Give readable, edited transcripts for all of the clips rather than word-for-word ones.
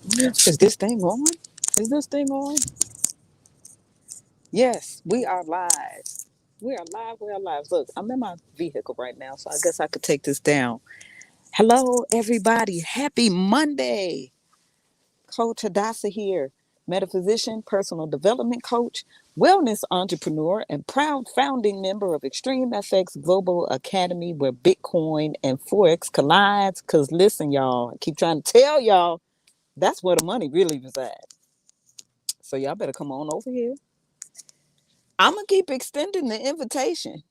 Is this thing on? Is this thing on? Yes, we are live. We are live. We are live. Look, I'm in my vehicle right now, so I guess I could take this down. Hello, everybody. Happy Monday. Coach Hadassah here, metaphysician, personal development coach, wellness entrepreneur, and proud founding member of Extreme FX Global Academy, where Bitcoin and Forex collides. Because listen, y'all, I keep trying to tell y'all that's where the money really resides. So y'all better come on over here. I'm gonna keep extending the invitation,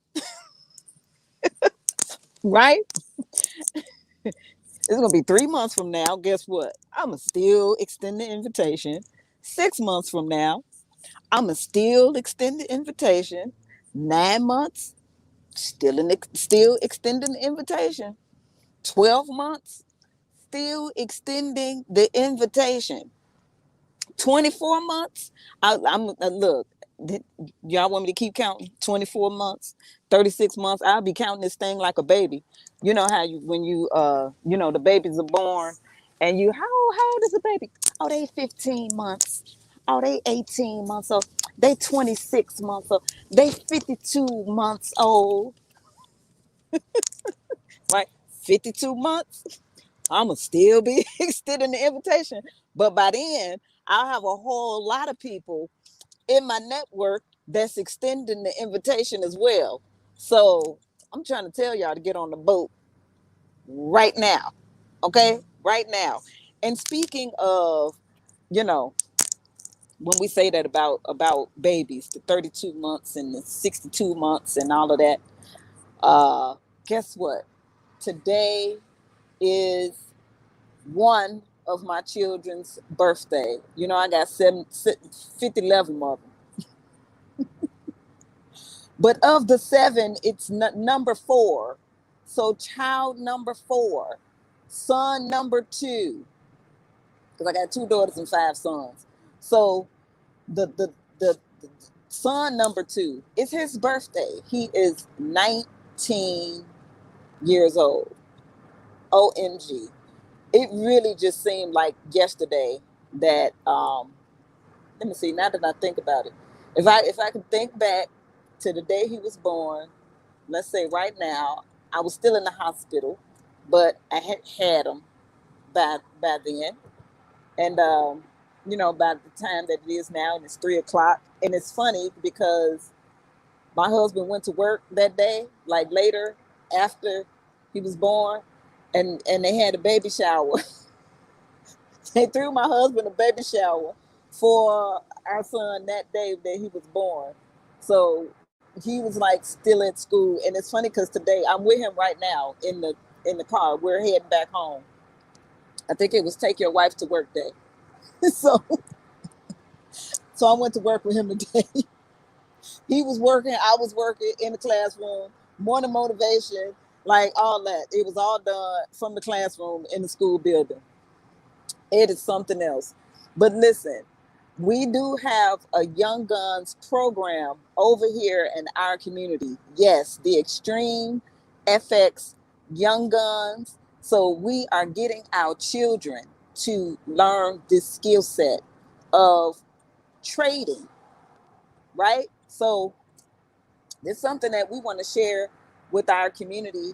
right? It's gonna be 3 months from now. Guess what? I'm gonna still extend the invitation. 6 months from now, I'm gonna still extend the invitation. 9 months, still extending the invitation. 12 months, still extending the invitation. 24 months. I'm look. Y'all want me to keep counting? 24 months, 36 months. I'll be counting this thing like a baby. You know how you when you the babies are born, and you how old is the baby? Oh, they 15 months. Oh, they 18 months old. They 26 months old. They 52 months old. Right? 52 months. I'ma still be extending the invitation, but by then I'll have a whole lot of people in my network that's extending the invitation as well. So I'm trying to tell y'all to get on the boat right now. Okay? Right now. And speaking of, you know, when we say that about babies, the 32 months and the 62 months and all of that, uh, guess what? Today is one of my children's birthday. You know, I got 11 of them. But of the seven, it's number four. So child number four, son number two, because I got two daughters and five sons. So the son number two, it's his birthday. He is 19 years old. OMG. It really just seemed like yesterday that let me see, now that I think about it. If I could think back to the day he was born, let's say right now, I was still in the hospital, but I had him by then. And by the time that it is now, and it's 3 o'clock, and it's funny because my husband went to work that day, like later after he was born, and they had a baby shower. They threw my husband a baby shower for our son that day that he was born. So he was like still at school, and it's funny because today I'm with him right now in the car. We're heading back home. I think it was take your wife to work day. so so I went to work with him today. He was working, I was working in the classroom, morning motivation, like all that. It was all done from the classroom in the school building. It is something else. But listen, we do have a Young Guns program over here in our community. Yes, the Extreme FX Young Guns. So we are getting our children to learn this skill set of trading, right? So it's something that we want to share with our community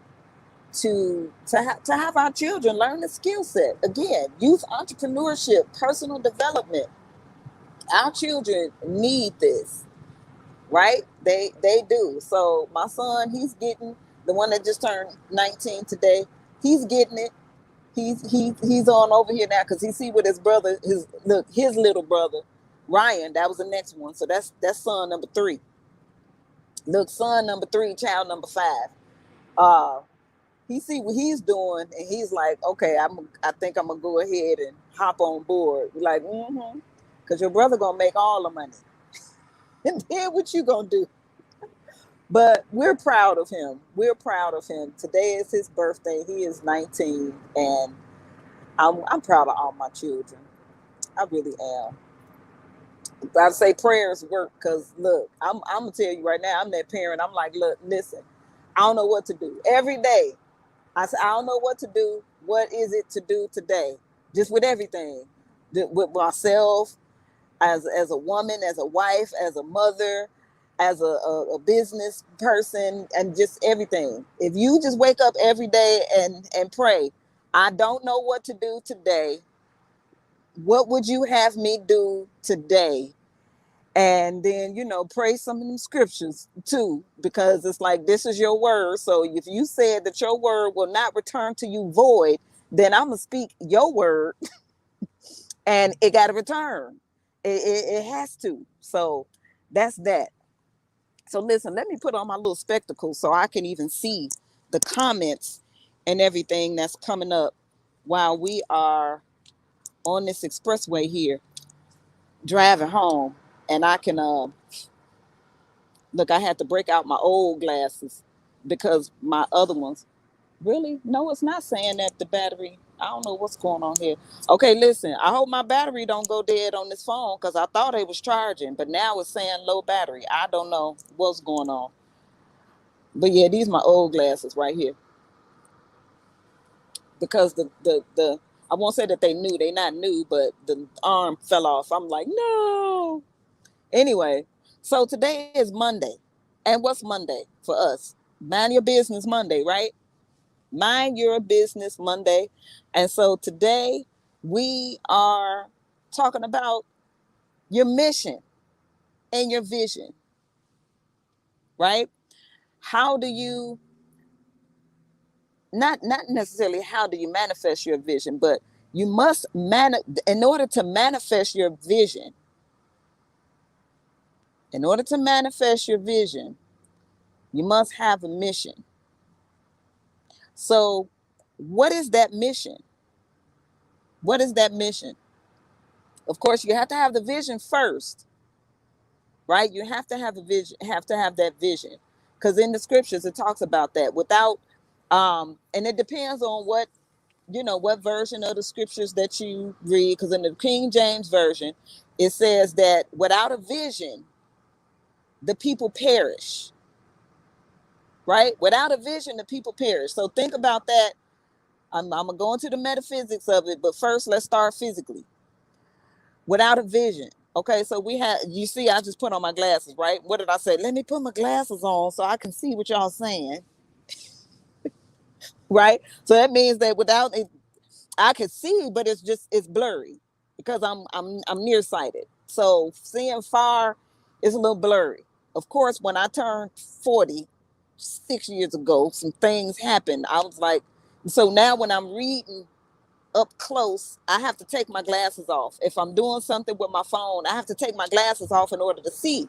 to have our children learn the skill set. Again, youth entrepreneurship, personal development. Our children need this, right? They do. So my son, he's getting the one that just turned 19 today. He's getting it. He's on over here now because he see with his brother, his little brother, Ryan. That was the next one. So that's son number three. Look, son number three, child number five. Uh, he see what he's doing, and he's like, okay, I think I'm gonna go ahead and hop on board. We're like, because your brother gonna make all the money, and then what you gonna do? But we're proud of him. We're proud of him. Today is his birthday. He is 19, and I'm proud of all my children. I really am. I say prayers work because look, I'm gonna tell you right now, I'm that parent. I'm like, look, listen, I don't know what to do. Every day I said, I don't know what to do. What is it to do today? Just with everything. with myself as a woman, as a wife, as a mother, as a business person, and just everything. If you just wake up every day and pray, I don't know what to do today. What would you have me do today? And then, pray some of them scriptures too, because it's like, this is your word. So if you said that your word will not return to you void, then I'm going to speak your word and it got to return. It has to. So that's that. So listen, let me put on my little spectacles so I can even see the comments and everything that's coming up while we are on this expressway here driving home. And I can look, I had to break out my old glasses because my other ones, really? No, it's not saying that the battery, I don't know what's going on here. Okay, listen, I hope my battery don't go dead on this phone because I thought it was charging, but now it's saying low battery. I don't know what's going on. But yeah, these are my old glasses right here. Because the I won't say that they not new, but the arm fell off. I'm like, no. Anyway, so today is Monday. And what's Monday for us? Mind your business Monday, right? Mind your business Monday. And so today we are talking about your mission and your vision, right? How do you not necessarily how do you manifest your vision, but you must in order to manifest your vision, in order to manifest your vision, you must have a mission. So what is that mission? What is that mission? Of course, you have to have the vision first, right? You have to have a vision, have to have that vision. Because in the scriptures it talks about that. Without and it depends on what version of the scriptures that you read, because in the King James version it says that without a vision the people perish, right? Without a vision the people perish. So think about that. I'm gonna go into the metaphysics of it, but first let's start physically. Without a vision, okay, so you see, I just put on my glasses, right? What did I say? Let me put my glasses on so I can see what y'all saying, right? So that means that without it, I could see, but it's blurry because I'm nearsighted. So seeing far is a little blurry. Of course, when I turned 40 6 years ago, some things happened. I was like, so now when I'm reading up close, I have to take my glasses off. If I'm doing something with my phone, I have to take my glasses off in order to see.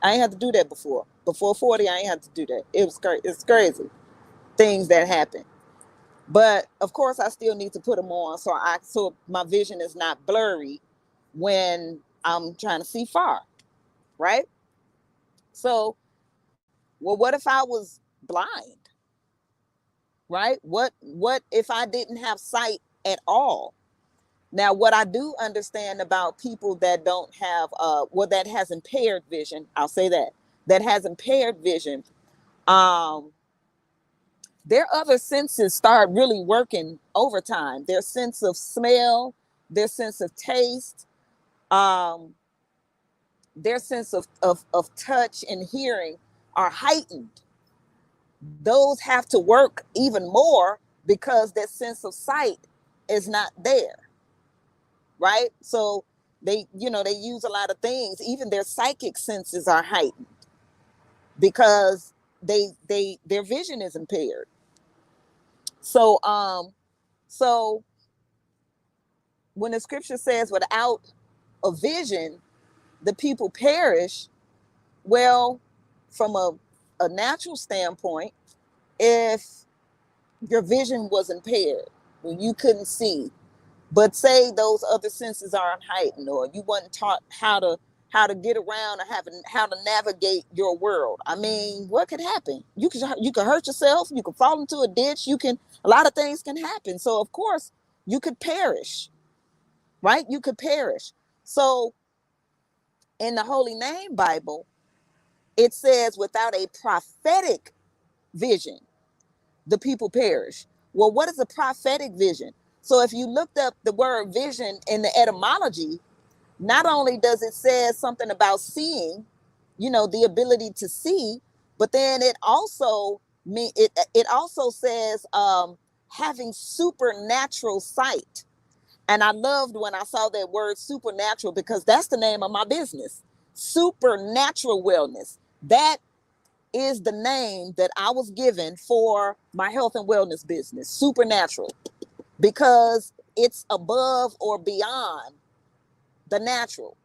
I ain't had to do that before. Before 40, I ain't had to do that. It's crazy things that happen. But of course, I still need to put them on so my vision is not blurry when I'm trying to see far, right? So, well, what if I was blind, right? What if I didn't have sight at all? Now, what I do understand about people that don't have, that has impaired vision, I'll say that has impaired vision, their other senses start really working overtime. Their sense of smell, their sense of taste, um, their sense of touch and hearing are heightened. Those have to work even more because that sense of sight is not there, right? So they use a lot of things. Even their psychic senses are heightened because their vision is impaired. So when the scripture says without a vision the people perish, well, from a natural standpoint, if your vision was impaired, when you couldn't see, but say those other senses are heightened, or you wasn't taught how to get around or how to navigate your world. I mean, what could happen? You could hurt yourself. You could fall into a ditch. A lot of things can happen. So of course you could perish, right? You could perish. So in the Holy Name Bible, it says without a prophetic vision, the people perish. Well, what is a prophetic vision? So if you looked up the word vision in the etymology, not only does it say something about seeing, the ability to see, but then it also says having supernatural sight. And I loved when I saw that word supernatural, because that's the name of my business, Supernatural Wellness. That is the name that I was given for my health and wellness business, Supernatural, because it's above or beyond the natural.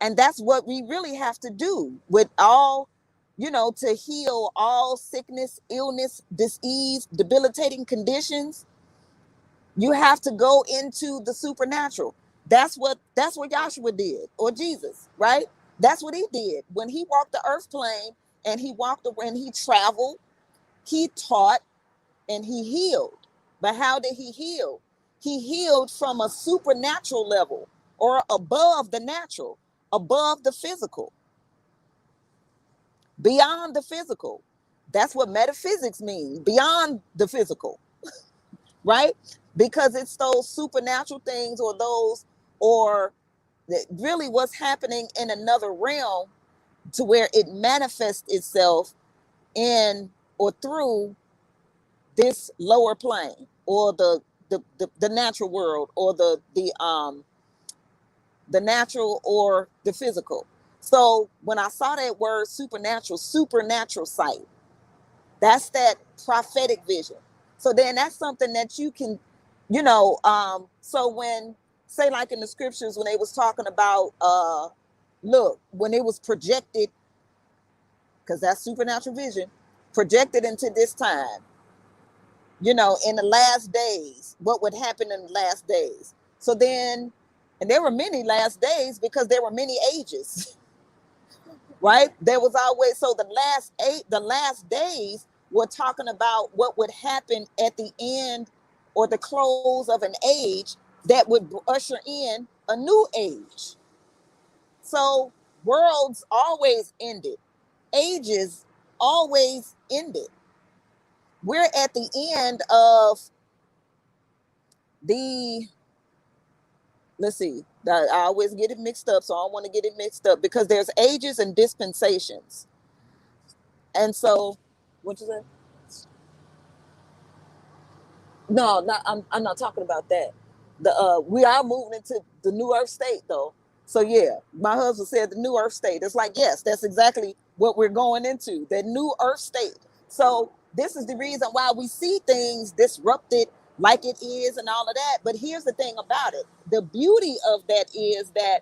And that's what we really have to do with all, to heal all sickness, illness, disease, debilitating conditions. You have to go into the supernatural. That's what Joshua did, or Jesus, right? That's what he did when he walked the earth plane, and he walked around, he traveled, he taught, and he healed. But how did he heal? He healed from a supernatural level, or above the natural, above the physical, beyond the physical. That's what metaphysics means, beyond the physical, right? Because it's those supernatural things, or really what's happening in another realm, to where it manifests itself in or through this lower plane, or the natural world, or the natural or the physical. So when I saw that word supernatural sight, that's that prophetic vision. So then that's something that you can, so when, say, like in the scriptures, when they was talking about, look, when it was projected, because that's supernatural vision, projected into this time, in the last days, what would happen in the last days. So then, and there were many last days, because there were many ages, right? There was always, so the last days were talking about what would happen at the end, or the close of an age, that would usher in a new age. So worlds always ended, ages always ended. We're at the end of the, let's see, I always get it mixed up, so I don't want to get it mixed up, because there's ages and dispensations. And so, what you say? No, not, I'm not talking about that. We are moving into the new earth state, though. So yeah, my husband said the new earth state. It's like, yes, that's exactly what we're going into, the new earth state. So this is the reason why we see things disrupted like it is, and all of that. But here's the thing about it: the beauty of that is that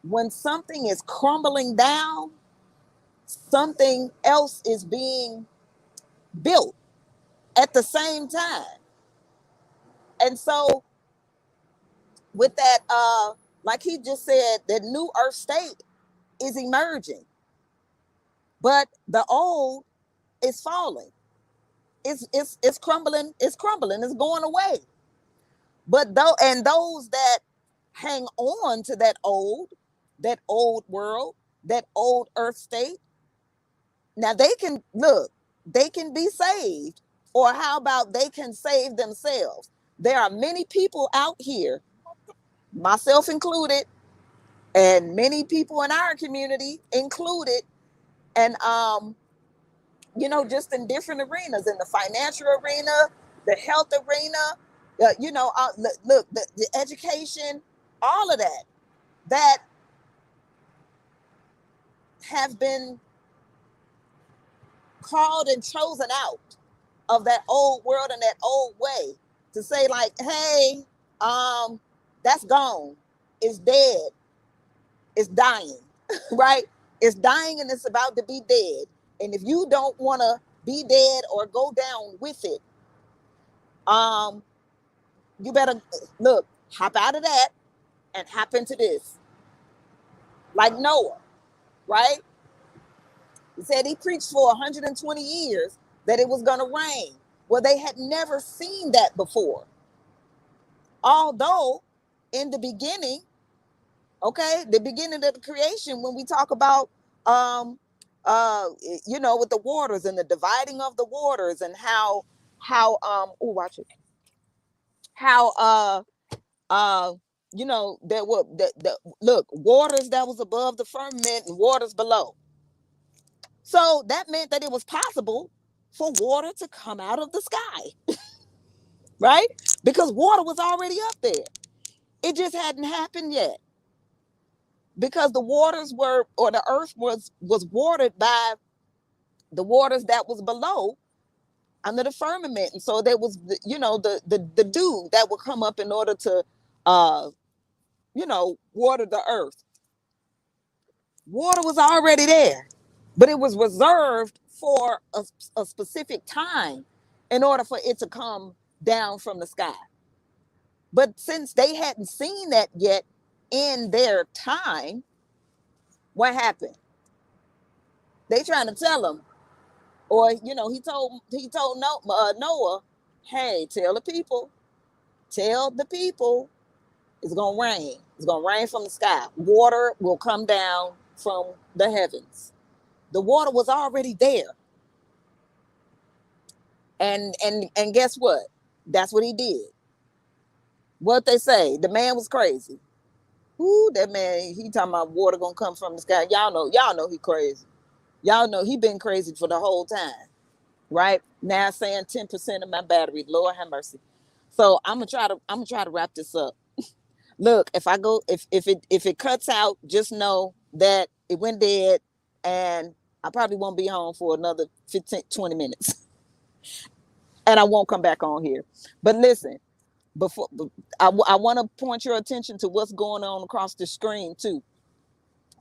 when something is crumbling down, something else is being built at the same time. And so with that, like he just said, that new earth state is emerging, but the old is falling. It's crumbling, it's going away. But those that hang on to that old world, that old earth state, now they can be saved, or how about they can save themselves? There are many people out here, myself included, and many people in our community included, and just in different arenas, in the financial arena, the health arena, look, the education, all of that have been called and chosen out of that old world and that old way, to say, like, hey, that's gone, it's dead, it's dying, right? It's dying, and it's about to be dead. And if you don't want to be dead or go down with it, you better look, hop out of that and hop into this. Like Noah, right? He said he preached for 120 years that it was going to rain. Well, they had never seen that before. Although in the beginning, okay, the beginning of the creation, when we talk about with the waters and the dividing of the waters, and how watch it, how you know, there were the look, waters that was above the firmament and waters below. So that meant that it was possible for water to come out of the sky, right? Because water was already up there. It just hadn't happened yet. Because the waters were, or the earth was watered by the waters that was below under the firmament. And so there was, you know, the dew that would come up in order to you know, water the earth. Water was already there, but it was reserved for a specific time in order for it to come down from the sky. But since they hadn't seen that yet in their time, what happened? They trying to tell them, or you know, he told Noah, hey, tell the people, it's gonna rain. It's gonna rain from the sky. Water will come down from the heavens. The water was already there. And guess what? That's what he did. What they say, the man was crazy. Ooh, that man, he talking about water gonna come from the sky. Y'all know he crazy. Y'all know he been crazy for the whole time. Right? Now saying 10% of my battery. Lord have mercy. So I'm gonna try to wrap this up. Look, if it cuts out, just know that it went dead, and I probably won't be home for another 15, 20 minutes. And I won't come back on here. But listen, before I want to point your attention to what's going on across the screen too.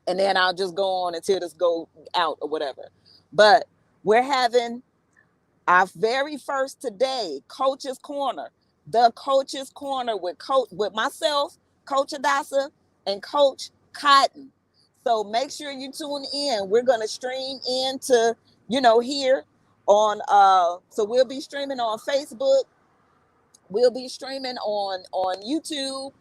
And then I'll just go on until this go out or whatever. But we're having our very first today, Coach's Corner. The Coach's Corner with myself, Coach Adasa, and Coach Cotton. So make sure you tune in. We're gonna stream into, you know, here on so we'll be streaming on Facebook, we'll be streaming on YouTube.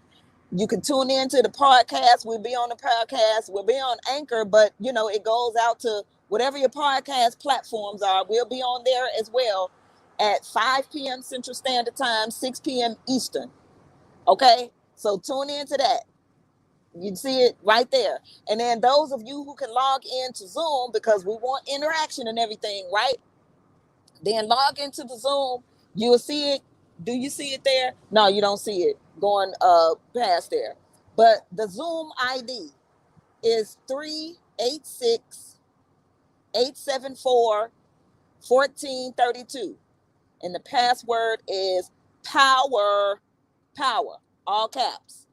You can tune in to the podcast. We'll be on the podcast. We'll be on Anchor, but you know, it goes out to whatever your podcast platforms are. We'll be on there as well at 5 p.m. Central Standard Time, 6 p.m. Eastern. Okay? So tune into that. You see it right there. And then those of you who can log into Zoom, because we want interaction and everything, right? Then log into the Zoom. You'll see it. Do you see it there? No, you don't see it going past there. But the Zoom ID is 386-874-1432. And the password is power, all caps.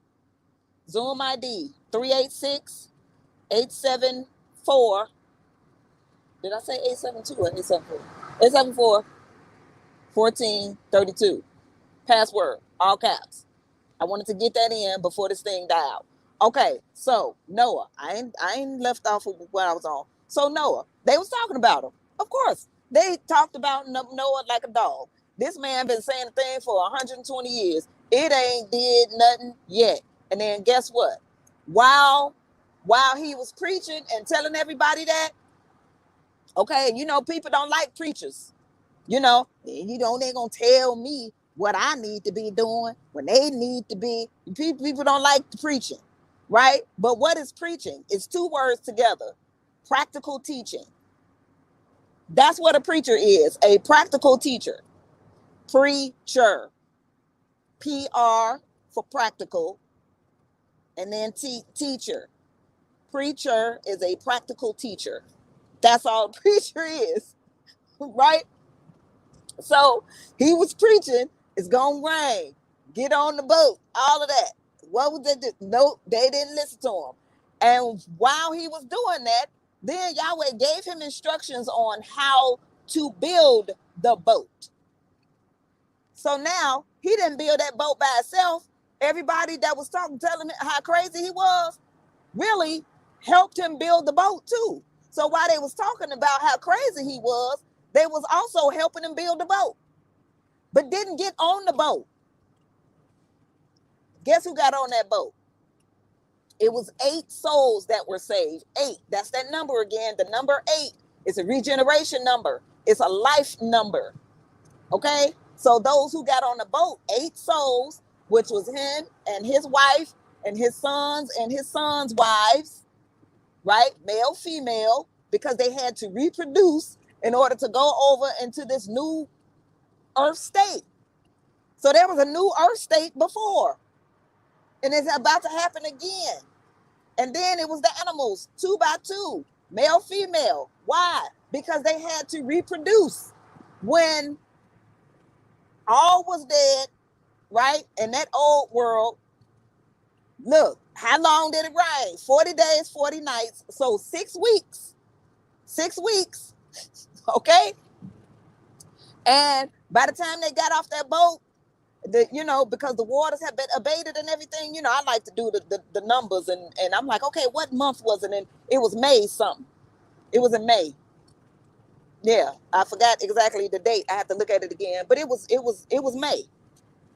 Zoom ID 386-874. Did I say 872 or 874? 874 1432. Password, all caps. I wanted to get that in before this thing died out. Okay, so Noah, I ain't left off of what I was on. So Noah, they was talking about him. Of course, they talked about Noah like a dog. This man been saying a thing for 120 years. It ain't did nothing yet. And then guess what? While he was preaching and telling everybody that, okay, you know, people don't like preachers. You know, they gonna tell me what I need to be doing when they need to be. People don't like the preaching, right? But what is preaching? It's two words together: practical teaching. That's what a preacher is, a practical teacher. Preacher. PR for practical, and then teacher. Preacher is a practical teacher. That's all a preacher is, right? So he was preaching, it's gonna rain, get on the boat, all of that. What was they do? No, they didn't listen to him. And while he was doing that, then Yahweh gave him instructions on how to build the boat. So now he didn't build that boat by himself. Everybody that was talking, telling him how crazy he was, really helped him build the boat too. So while they was talking about how crazy he was, they was also helping him build the boat, but didn't get on the boat. Guess who got on that boat? It was 8 souls that were saved. 8. That's that number again. The number 8 is a regeneration number. It's a life number. Okay? So those who got on the boat, 8 souls, which was him and his wife and his sons' wives, right? Male, female, because they had to reproduce in order to go over into this new earth state. So there was a new earth state before, and it's about to happen again. And then it was the animals, 2 by 2, male, female. Why? Because they had to reproduce when all was dead, right? In that old world. Look, how long did it rain? 40 days, 40 nights. So 6 weeks. 6 weeks. Okay. And by the time they got off that boat, because the waters have been abated and everything, I like to do the numbers, and I'm like, okay, what month was it? And it was May something. It was in May. Yeah, I forgot exactly the date. I have to look at it again, but it was May.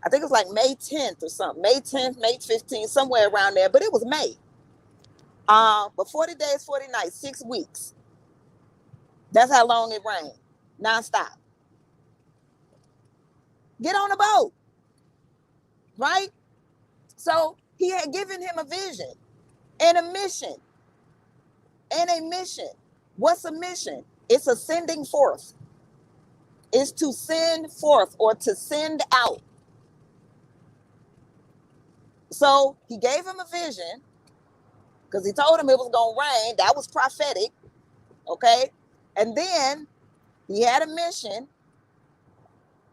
I think it was like May 10th or something. May 10th, May 15th, somewhere around there, but it was May. But 40 days, 40 nights, 6 weeks. That's how long it rained, nonstop. Get on a boat, right? So he had given him a vision and a mission. What's a mission? It's a sending forth. It's to send forth or to send out. So he gave him a vision because he told him it was going to rain. That was prophetic. Okay. And then he had a mission,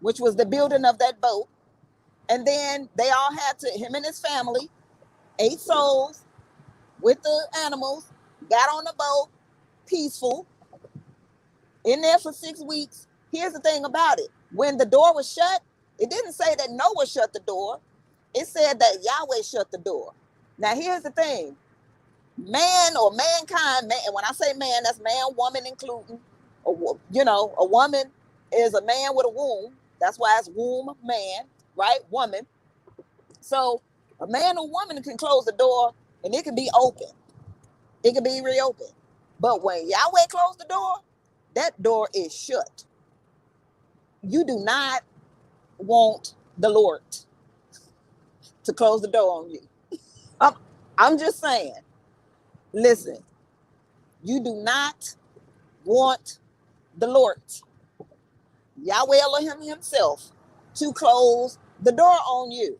which was the building of that boat. And then they all had to, him and his family, 8 souls with the animals, got on the boat, peaceful, in there for 6 weeks. Here's the thing about it. When the door was shut, it didn't say that Noah shut the door. It said that Yahweh shut the door. Now, here's the thing. Man or mankind, man, and when I say man, that's man, woman, including, a woman is a man with a womb. That's why it's womb man, right? Woman. So a man or woman can close the door and it can be open. It can be reopened. But when Yahweh closed the door, that door is shut. You do not want the Lord to close the door on you. I'm just saying, listen, you do not want the Lord, Yahweh Elohim himself, to close the door on you,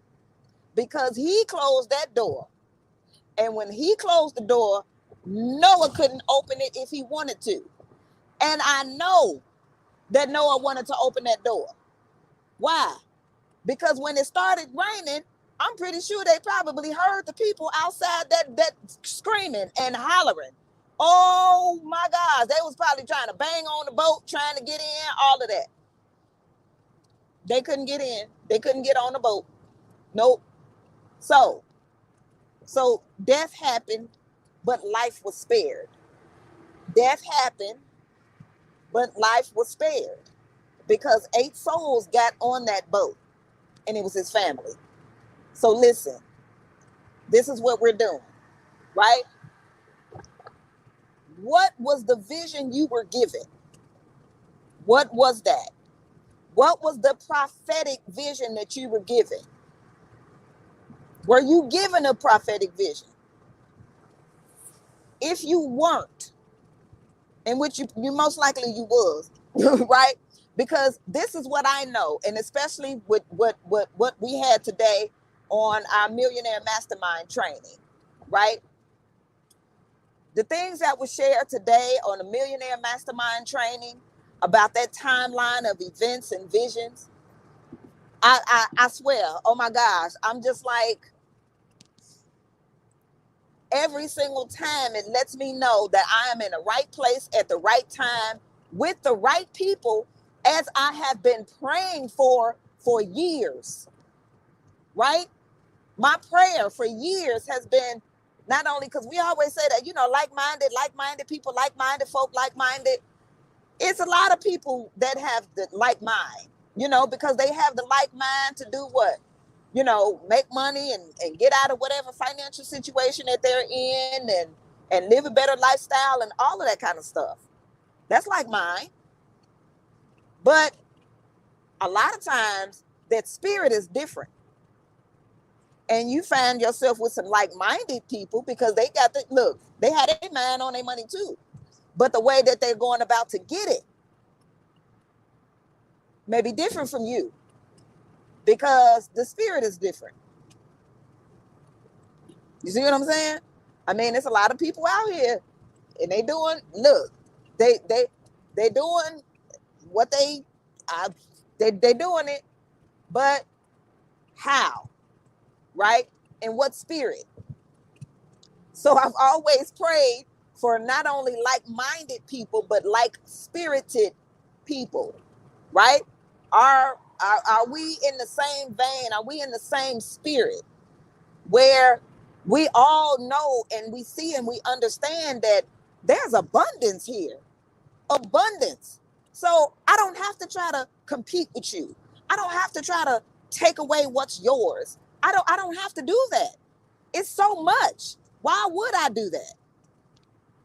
because he closed that door. And when he closed the door, Noah couldn't open it if he wanted to. And I know that Noah wanted to open that door. Why? Because when it started raining, I'm pretty sure they probably heard the people outside that screaming and hollering. Oh my gosh, they was probably trying to bang on the boat, trying to get in, all of that. They couldn't get in. They couldn't get on the boat. Nope. So death happened, but life was spared. Death happened, but life was spared because 8 souls got on that boat, and it was his family. So listen, this is what we're doing, right? What was the vision you were given? What was that? What was the prophetic vision that you were given? Were you given a prophetic vision? If you weren't, in which you most likely you was, right? Because this is what I know, and especially with what we had today on our Millionaire Mastermind training, right? The things that were shared today on the Millionaire Mastermind training about that timeline of events and visions, I swear, oh my gosh, I'm just like, every single time it lets me know that I am in the right place at the right time with the right people, as I have been praying for years, right? My prayer for years has been, not only because we always say that, like-minded people, like-minded folk, like-minded. It's a lot of people that have the like mind, because they have the like mind to do what? Make money and get out of whatever financial situation that they're in, and live a better lifestyle and all of that kind of stuff. That's like mine. But a lot of times that spirit is different. And you find yourself with some like-minded people because they got the look, they had their mind on their money too. But the way that they're going about to get it may be different from you because the spirit is different. You see what I'm saying? I mean, there's a lot of people out here and they doing, look, they doing what they doing it, but how? Right? And what spirit? So I've always prayed for not only like-minded people, but like-spirited people, right? Are we in the same vein? Are we in the same spirit where we all know and we see and we understand that there's abundance here? Abundance. So I don't have to try to compete with you. I don't have to try to take away what's yours. I don't have to do that. It's so much. Why would I do that?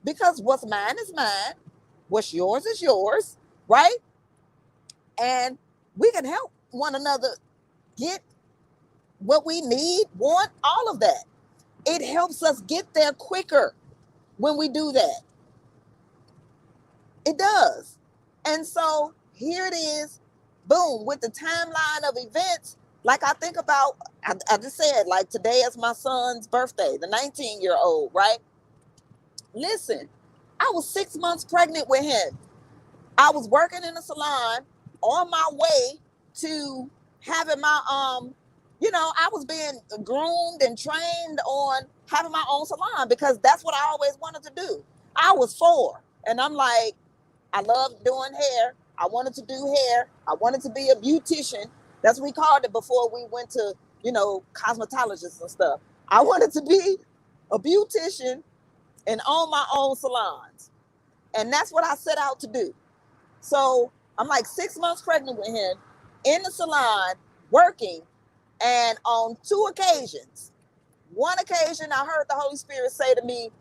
Because what's mine is mine. What's yours is yours, right? And we can help one another get what we need, want, all of that. It helps us get there quicker when we do that. It does. And so here it is, boom, with the timeline of events. Like I think about, I just said, like today is my son's birthday, the 19-year-old, right? Listen, I was 6 months pregnant with him. I was working in a salon on my way to having my, I was being groomed and trained on having my own salon because that's what I always wanted to do. I was 4 and I'm like, I love doing hair. I wanted to do hair. I wanted to be a beautician. That's what we called it before we went to, cosmetologists and stuff. I wanted to be a beautician and own my own salons. And that's what I set out to do. So I'm like 6 months pregnant with him in the salon working. And on 2 occasions, one occasion I heard the Holy Spirit say to me,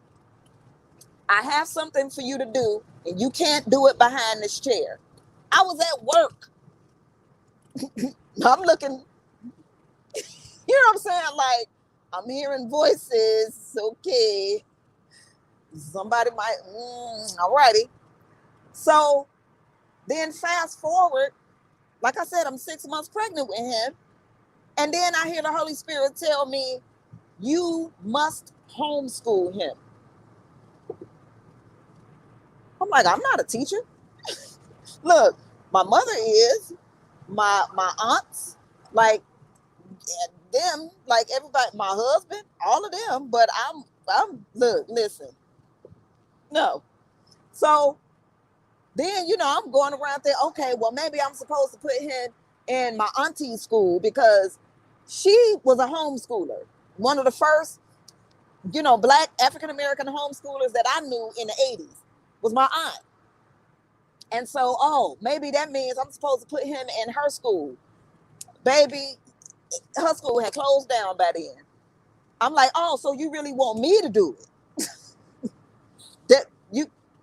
I have something for you to do and you can't do it behind this chair. I was at work. I'm looking, you know what I'm saying? Like, I'm hearing voices. Okay. Somebody might, all righty. So then fast forward, like I said, I'm 6 months pregnant with him. And then I hear the Holy Spirit tell me, you must homeschool him. I'm like, I'm not a teacher. Look, my mother is, my aunts, like them, like everybody, my husband, all of them, but I'm look, listen. No. So then, I'm going around there, okay, well, maybe I'm supposed to put him in my auntie's school because she was a homeschooler. One of the first, Black African-American homeschoolers that I knew in the 80s was my aunt. And so, maybe that means I'm supposed to put him in her school. Baby, her school had closed down by then. I'm like, so you really want me to do it?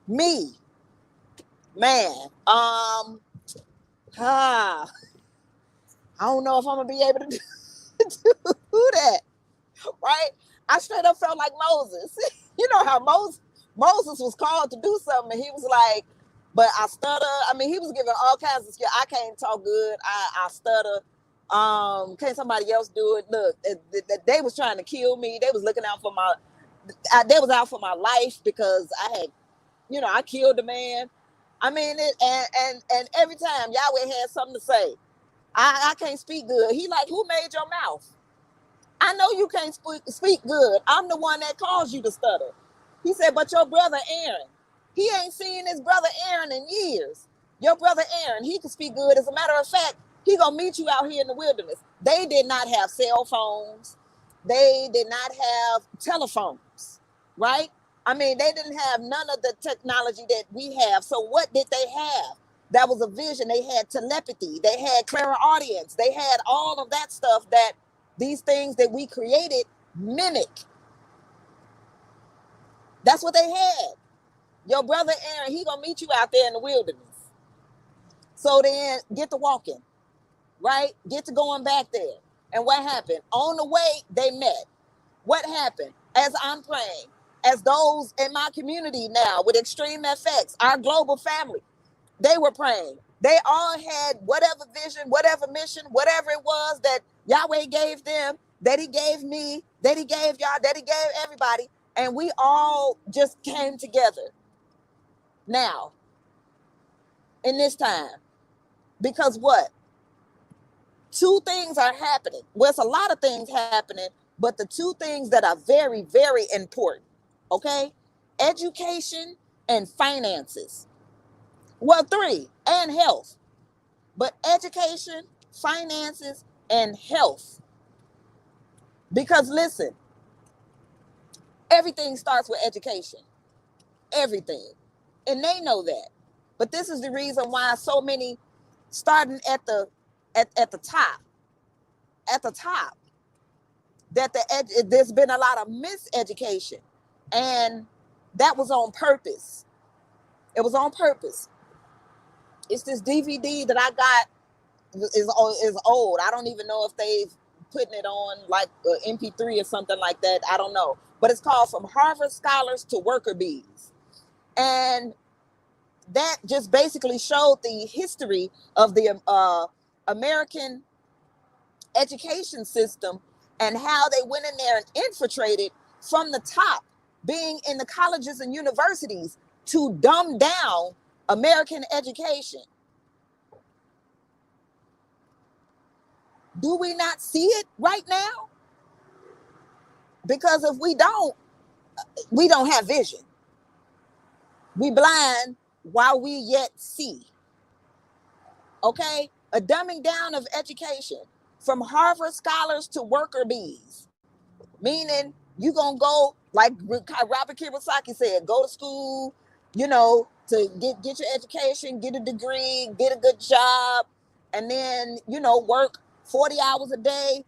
Me, man. I don't know if I'm gonna be able to do that, right? I straight up felt like Moses. You know how Moses was called to do something, and he was like, but I stutter. I mean, he was given all kinds of skills. I can't talk good. I stutter. Can't somebody else do it? Look, they was trying to kill me. They was looking out for they was out for my life because I had, I killed the man. I mean, and every time Yahweh had something to say, I can't speak good. He like, who made your mouth? I know you can't speak good. I'm the one that caused you to stutter. He said, but your brother Aaron, he ain't seen his brother Aaron in years. Your brother Aaron, he can speak good. As a matter of fact, he gonna meet you out here in the wilderness. They did not have cell phones. They did not have telephones, right? I mean, they didn't have none of the technology that we have. So what did they have? That was a vision. They had telepathy. They had clairaudience. They had all of that stuff that these things that we created mimic. That's what they had. Your brother Aaron, he gonna meet you out there in the wilderness. So then get to walking. right? Get to going back there. And what happened? On the way, they met. What happened? As I'm praying, as those in my community now with Extreme FX, our global family, they were praying. They all had whatever vision, whatever mission, whatever it was that Yahweh gave them, that He gave me, that He gave y'all, that He gave everybody. And we all just came together now in this time. Because what? Two things are happening. Well, it's a lot of things happening, but the two things that are very, very important, okay? Education and finances. Well, three, and health. But education, finances, and health. Because listen, everything starts with education. Everything. And they know that. But this is the reason why so many starting at the top, that there's been a lot of miseducation. And that was on purpose. It was on purpose. It's this DVD that I got is old. I don't even know if they've putting it on like MP3 or something like that. I don't know. But it's called From Harvard Scholars to Worker Bees. And that just basically showed the history of the American education system and how they went in there and infiltrated from the top, being in the colleges and universities to dumb down American education. Do we not see it right now? Because if we don't have vision. We blind while we yet see. Okay? A dumbing down of education from Harvard scholars to worker bees. Meaning you gonna go, like Robert Kiyosaki said, go to school, to get your education, get a degree, get a good job, and then, work 40 hours a day.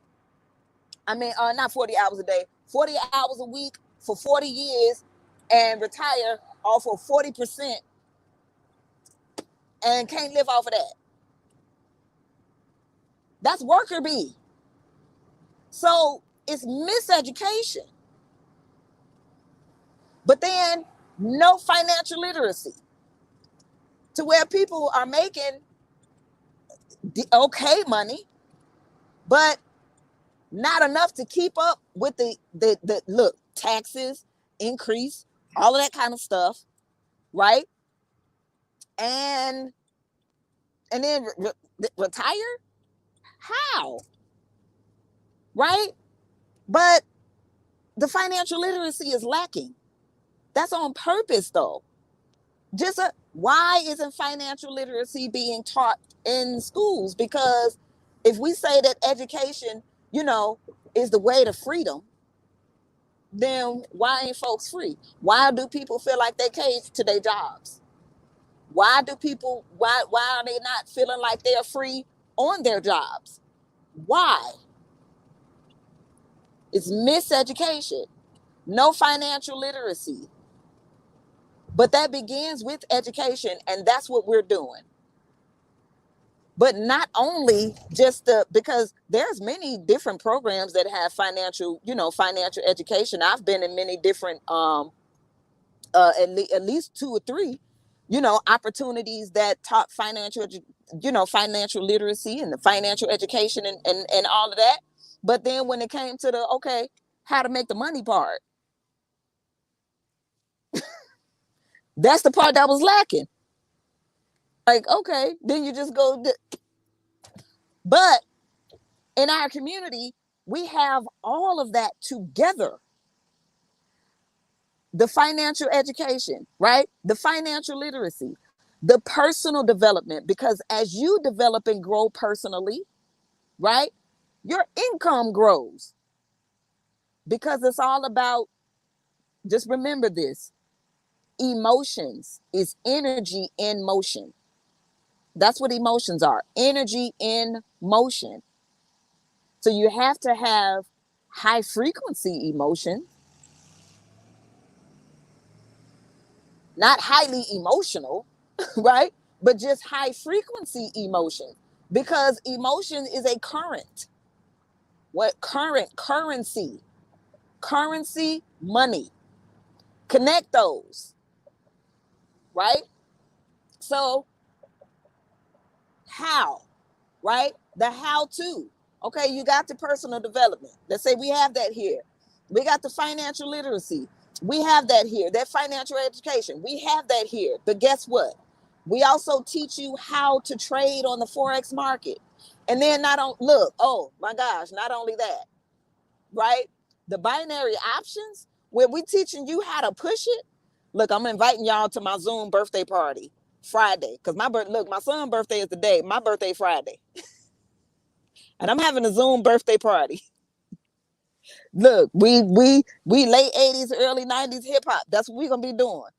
I mean, not 40 hours a day, 40 hours a week for 40 years and retire off of 40% and can't live off of that. That's worker bee. So it's miseducation. But then no financial literacy to where people are making okay money, but not enough to keep up with the look, taxes, increase, all of that kind of stuff, right? And then retire? How? Right? But the financial literacy is lacking. That's on purpose, though. Why isn't financial literacy being taught in schools? Because if we say that education, is the way to freedom, then why ain't folks free? Why do people feel like they caged to their jobs? Why are they not feeling like they're free on their jobs? Why? It's miseducation, no financial literacy. But that begins with education, and that's what we're doing. But not only just because there's many different programs that have financial education. I've been in many different, at least 2 or 3, opportunities that taught financial literacy and the financial education and all of that. But then when it came to how to make the money part, that's the part that was lacking. Like, okay, then you just go. But in our community, we have all of that together. The financial education, right? The financial literacy, the personal development, because as you develop and grow personally, right, your income grows. Because it's all about, just remember this, emotions is energy in motion. That's what emotions are, energy in motion. So you have to have high frequency emotions, not highly emotional, right? But just high frequency emotion. because emotion is a current. What current? Currency. Currency, money. Connect those, right? So how, right? The how to. Okay, you got the personal development. Let's say we have that here. We got the financial literacy. We have that here. That financial education. We have that here. But guess what? We also teach you how to trade on the Forex market. And then not on look, oh my gosh, not only that, right? The binary options, where we teaching you how to push it. Look, I'm inviting y'all to my Zoom birthday party Friday. Because my son's birthday is the day. My birthday Friday. And I'm having a Zoom birthday party. Look, we late 80s, early 90s hip hop. That's what we're gonna be doing.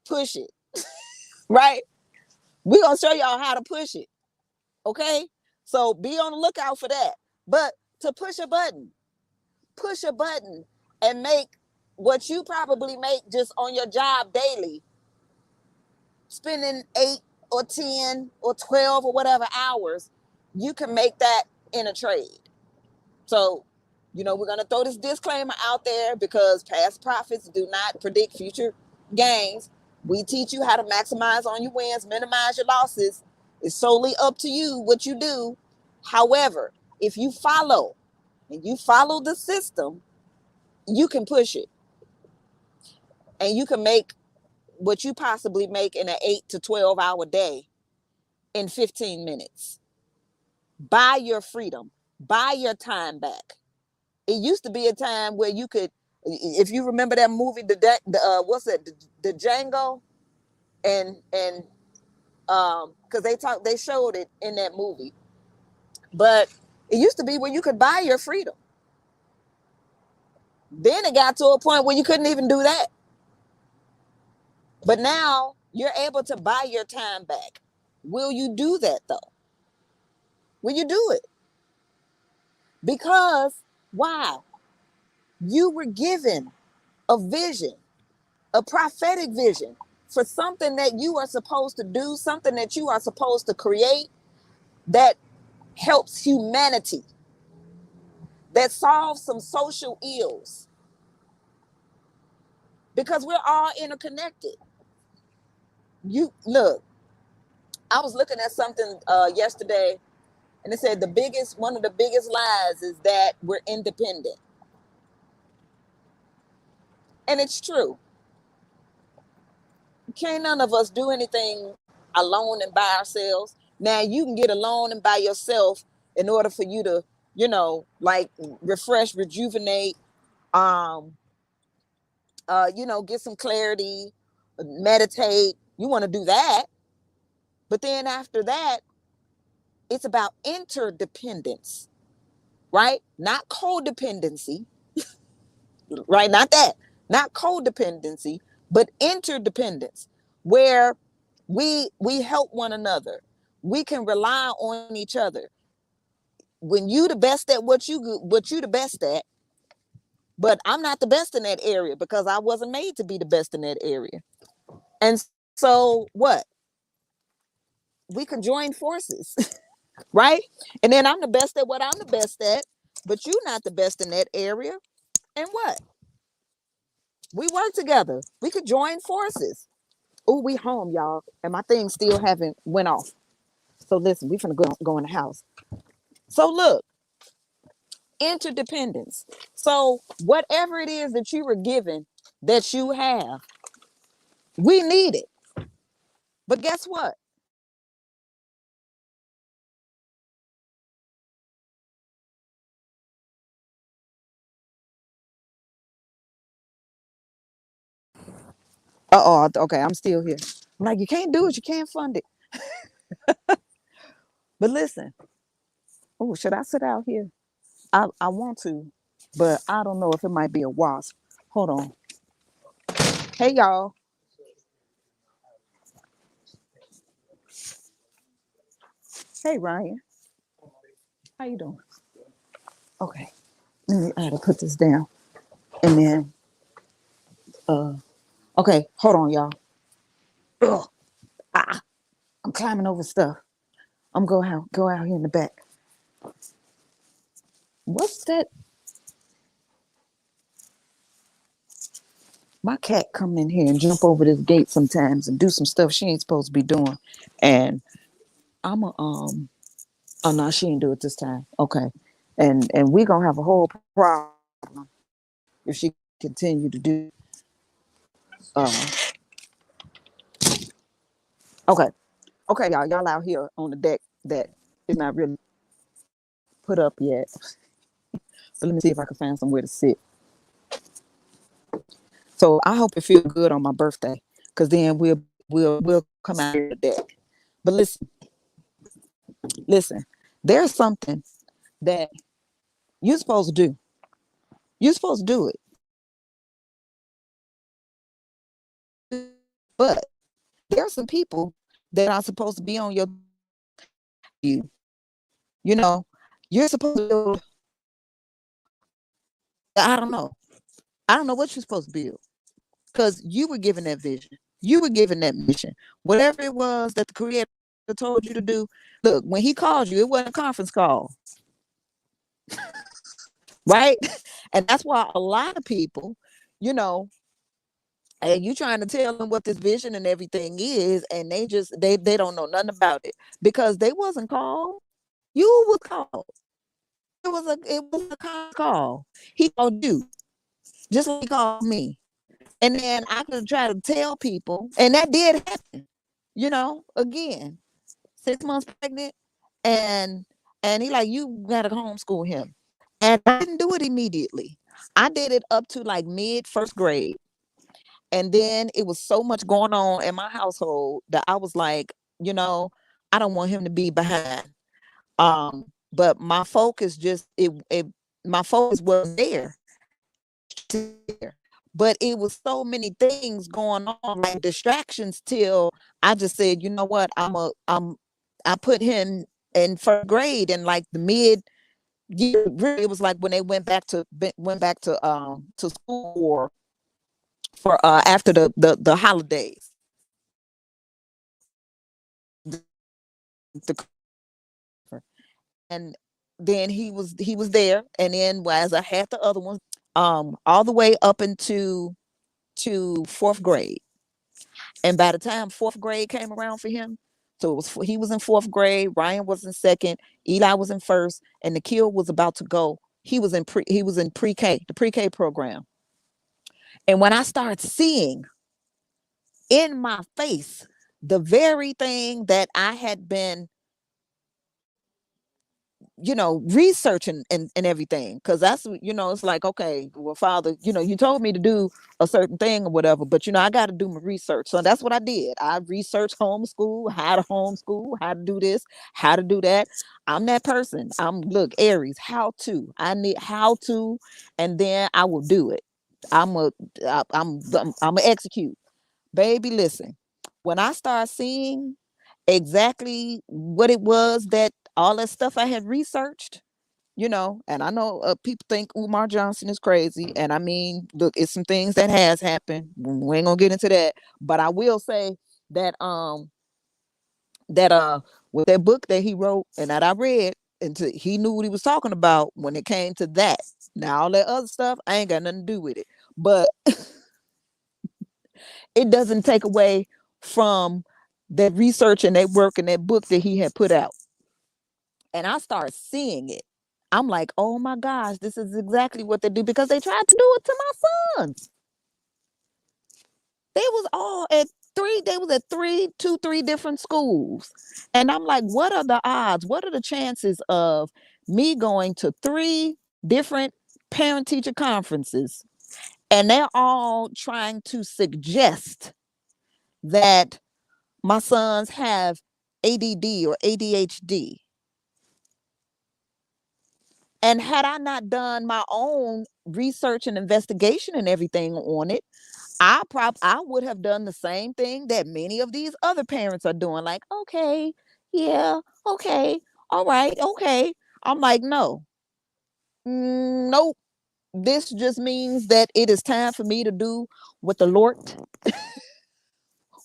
Push it. Right? We're gonna show y'all how to push it. Okay? So be on the lookout for that. But to push a button and make what you probably make just on your job daily, spending 8 or 10 or 12 or whatever hours, you can make that in a trade. So, we're going to throw this disclaimer out there because past profits do not predict future gains. We teach you how to maximize on your wins, minimize your losses. It's solely up to you what you do. However, if you follow the system, you can push it. And you can make what you possibly make in an 8 to 12 hour day in 15 minutes. Buy your freedom. Buy your time back. It used to be a time where you could, if you remember that movie, the Django, and because they showed it in that movie, but it used to be where you could buy your freedom. Then it got to a point where you couldn't even do that. But now you're able to buy your time back. Will you do that though? Will you do it? Because why? You were given a vision, a prophetic vision for something that you are supposed to do, something that you are supposed to create that helps humanity, that solves some social ills. Because we're all interconnected. You look, I was looking at something yesterday, and it said one of the biggest lies is that we're independent. And it's true. Can't none of us do anything alone and by ourselves. Now you can get alone and by yourself in order for you to, like refresh, rejuvenate, get some clarity, meditate. You want to do that. But then after that, it's about interdependence, right? Not codependency, right? Not codependency, but interdependence, where we help one another. We can rely on each other. When you the best at what you the best at, but I'm not the best in that area because I wasn't made to be the best in that area. And so what? We can join forces, right? And then I'm the best at what I'm the best at, but you're not the best in that area. And what? We work together. We could join forces. Oh, we home, y'all. And my thing still haven't went off. So listen, we finna go in the house. So look, interdependence. So whatever it is that you were given, that you have, we need it. But guess what? Okay, I'm still here. I'm like, you can't do it, you can't fund it. But listen, oh, should I sit out here? I want to, but I don't know if it might be a wasp. Hold on. Hey y'all. Hey Ryan. How you doing? Okay. I had to put this down. And then okay, hold on, y'all. Ugh. I'm climbing over stuff. I'm go out here in the back. What's that? My cat come in here and jump over this gate sometimes and do some stuff she ain't supposed to be doing. And I'm a oh no, she didn't do it this time. Okay. And we gonna have a whole problem if she continue to do uh okay. Okay, y'all out here on the deck that is not really put up yet. But let me see if I can find somewhere to sit. So I hope it feels good on my birthday, because then we'll come out of the deck. But listen, there's something that you're supposed to do. You're supposed to do it. But there are some people that are supposed to be on you. You know, you're supposed to build, I don't know. I don't know what you're supposed to build, because you were given that vision. You were given that mission. Whatever it was that the creator told you to do. Look, when he called you, it wasn't a conference call, right? And that's why a lot of people, you know, and you trying to tell them what this vision and everything is, and they don't know nothing about it, because they wasn't called. You was called. It was a conference call. He called you, just like he called me. And then I could try to tell people, and that did happen. Again, 6 months pregnant, and he like, you gotta homeschool him. And I didn't do it immediately. I did it up to like mid first grade. And then it was so much going on in my household that I was like, I don't want him to be behind. But my focus just it my focus was there. But it was so many things going on, like distractions, till I just said, you know what, I put him in first grade, and like the mid year, really, it was like when they went back to school for after the holidays. The, the- and then he was there, and then as I had the other ones, all the way up into to fourth grade. And by the time fourth grade came around for him, so he was in fourth grade, Ryan was in second, Eli was in first, and Nikhil was about to go. He was in pre-K, the pre-K program. And when I started seeing in my face the very thing that I had been, researching and everything. Because it's like, okay, well, Father, you told me to do a certain thing or whatever, but I got to do my research. So that's what I did. I researched homeschool, how to do this, how to do that. I'm that person. Look, Aries, I need how to, and then I will do it. I'm a, I'm a execute. Baby, listen, when I start seeing exactly what it was, that all that stuff I had researched, and I know people think Umar Johnson is crazy. And I mean, look, it's some things that has happened. We ain't gonna get into that. But I will say that with that book that he wrote and that I read, and he knew what he was talking about when it came to that. Now all that other stuff, I ain't got nothing to do with it. But it doesn't take away from that research and that work and that book that he had put out. And I start seeing it. I'm like, oh my gosh, this is exactly what they do, because they tried to do it to my sons. They was all at three different schools. And I'm like, what are the odds? What are the chances of me going to three different parent teacher conferences, and they're all trying to suggest that my sons have ADD or ADHD? And had I not done my own research and investigation and everything on it, I would have done the same thing that many of these other parents are doing. Like, okay, yeah, okay, all right, okay. I'm like, no, nope. This just means that it is time for me to do what the Lord,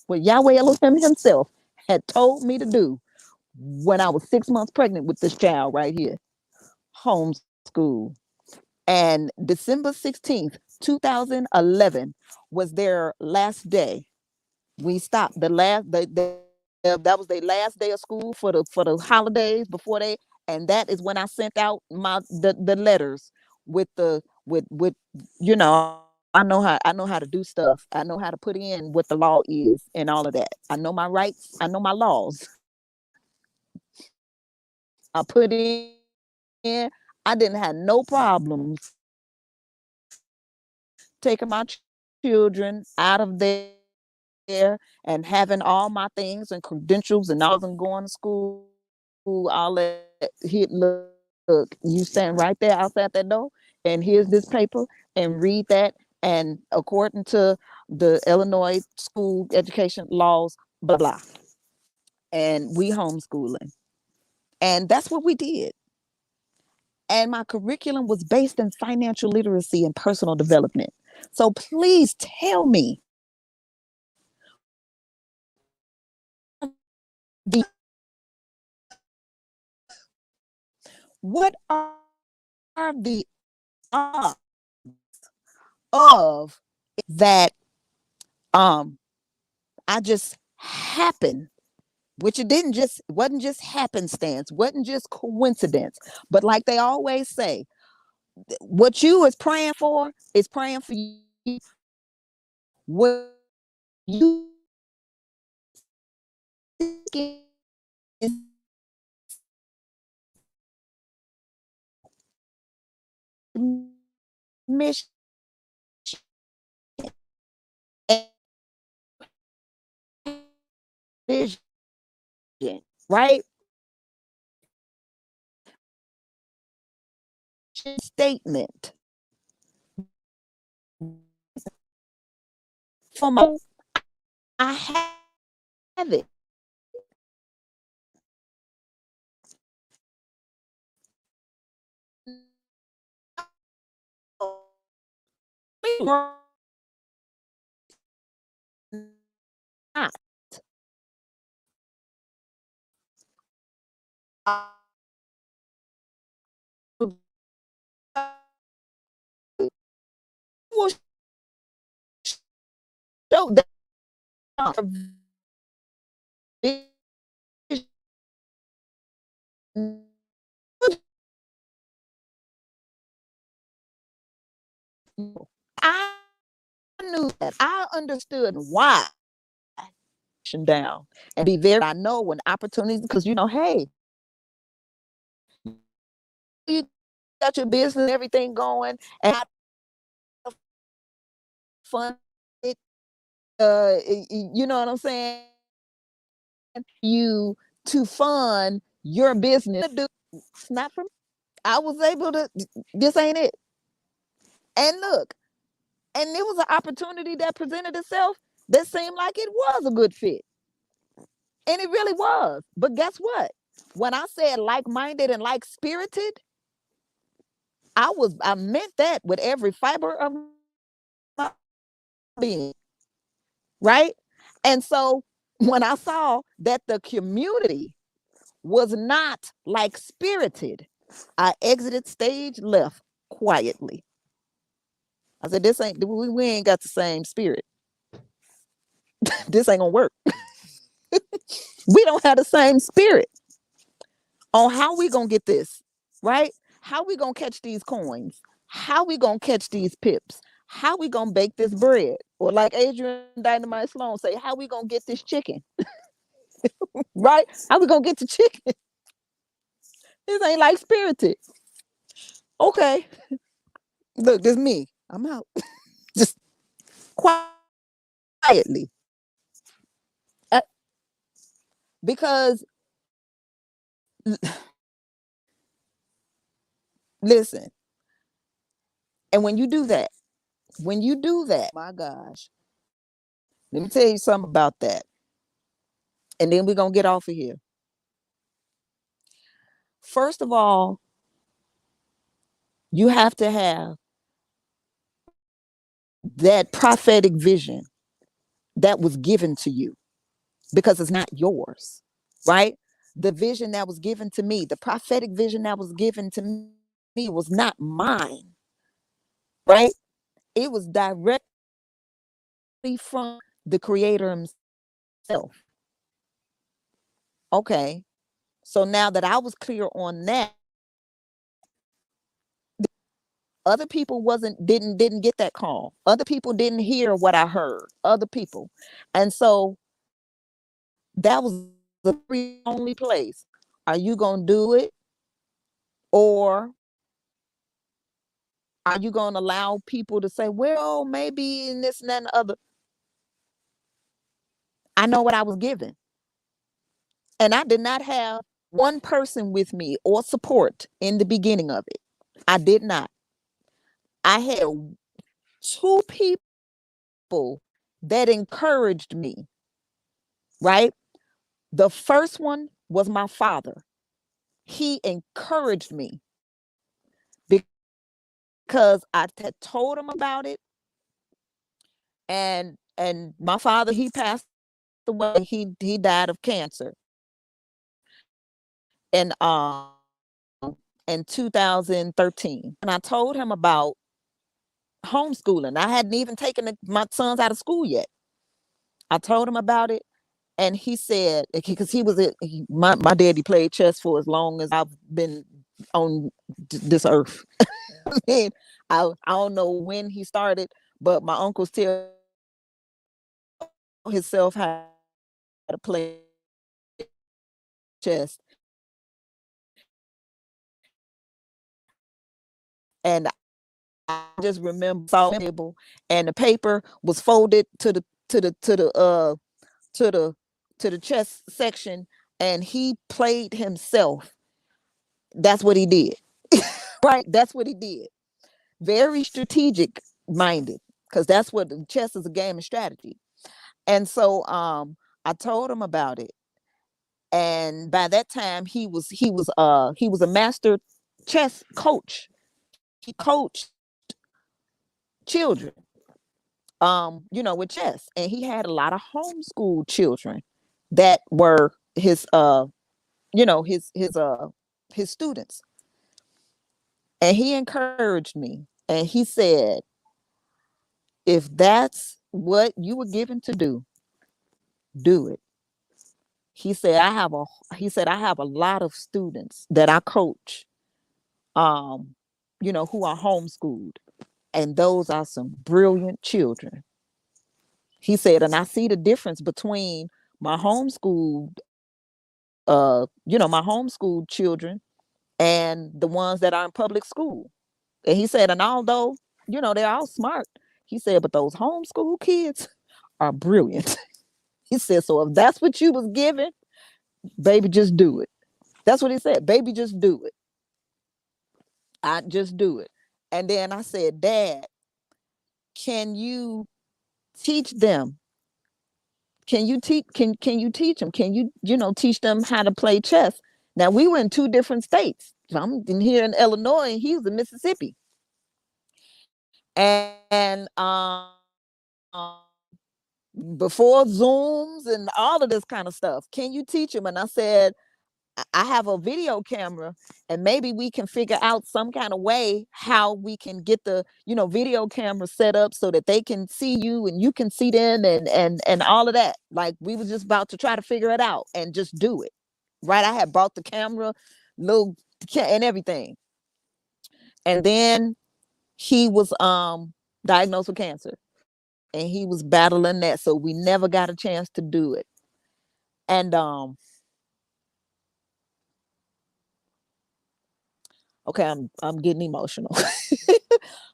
what Yahweh Elohim himself had told me to do. when I was 6 months pregnant with this child right here, homeschool. And December 16th, 2011 was their last day. We stopped that was their last day of school for the holidays before they, and that is when I sent out the letters with with I know how to do stuff. I know how to put in what the law is and all of that. I know my rights. I know my laws. I put in. I didn't have no problems taking my children out of there and having all my things and credentials and all of them going to school, all that. Look, you stand right there outside that door, and here's this paper, and read that. And according to the Illinois school education laws, blah blah. And we homeschooling, and that's what we did. And my curriculum was based in financial literacy and personal development. So please tell me the what are the odds of that I just happened, which wasn't just happenstance, wasn't just coincidence, but like they always say, what you is praying for you. What you is mission, vision, right? Statement for my, I have it. Show that I knew that. I understood why down and be very, I know when opportunities, because hey, you got your business and everything going, and fun it, you know what I'm saying, you to fund your business. It's not for me. I was able to, this ain't it. And look, and it was an opportunity that presented itself that seemed like it was a good fit. And it really was. But guess what? When I said like-minded and like-spirited, I meant that with every fiber of my being, right? And so when I saw that the community was not like-spirited, I exited stage left quietly. I said, this ain't, we ain't got the same spirit. This ain't gonna work. We don't have the same spirit on how we gonna get this, right? How we gonna catch these coins? How we gonna catch these pips? How we gonna bake this bread? Or like Adrian Dynamite Sloan say, how we gonna get this chicken? Right? How we gonna get the chicken? This ain't like spirited. Okay, look, this me. I'm out. Just quietly. Uh, because listen, and when you do that, my gosh, let me tell you something about that. And then we're gonna get off of here. First of all, you have to have that prophetic vision that was given to you because it's not yours, right? the vision that was given to me, the prophetic vision that was given to me was not mine, right? It was directly from the creator himself. Okay. So now that I was clear on that, other people didn't get that call. Other people didn't hear what I heard. Other people. And so that was the only place. Are you going to do it, or are you going to allow people to say, well, maybe in this and that and the other? I know what I was given. And I did not have one person with me or support in the beginning of it. I did not. I had two people that encouraged me, right? The first one was my father. He encouraged me because I had told him about it. And my father, he passed away. He died of cancer. And in 2013. And I told him about homeschooling. I hadn't even taken my sons out of school yet. I told him about it, and he said, because my daddy played chess for as long as I've been on this earth. I mean, I don't know when he started, but my uncles tell himself how to play chess. And I just remember saw the table, and the paper was folded to the to the chess section, and he played himself. That's what he did. Right? That's what he did. Very strategic minded, because that's what chess is, a game of strategy. And so I told him about it. And by that time he was a master chess coach. He coached children with chess. And he had a lot of homeschool children that were his students. And he encouraged me, and he said, if that's what you were given to do it. He said I have a lot of students that I coach, um who are homeschooled, and those are some brilliant children. He said, and I see the difference between my homeschooled my homeschooled children and the ones that are in public school. And he said, and although, they're all smart, he said, but those homeschool kids are brilliant. He said, so if that's what you was given, baby, just do it. That's what he said. Baby, just do it. I just do it. And then I said, Dad, can you teach them? Can you teach them? Can you, teach them how to play chess? Now we were in two different states. So I'm in here in Illinois, and he was in Mississippi. And before Zooms and all of this kind of stuff, can you teach them? And I said, I have a video camera, and maybe we can figure out some kind of way how we can get the video camera set up so that they can see you and you can see them, and all of that. Like, we were just about to try to figure it out and just do it. Right? I had bought the camera, little and everything. And then he was diagnosed with cancer, and he was battling that, so we never got a chance to do it. And okay, I'm getting emotional.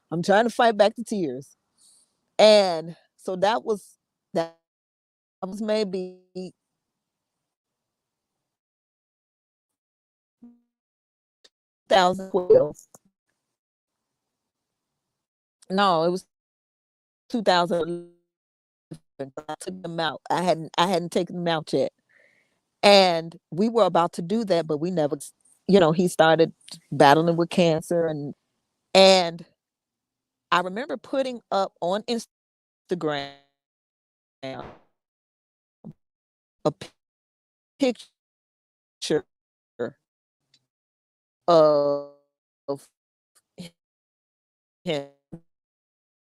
I'm trying to fight back the tears. And so that was maybe 2012. No, it was 2011. I took them out. I hadn't taken them out yet. And we were about to do that, but we never, he started battling with cancer. And I remember putting up on Instagram a picture of him.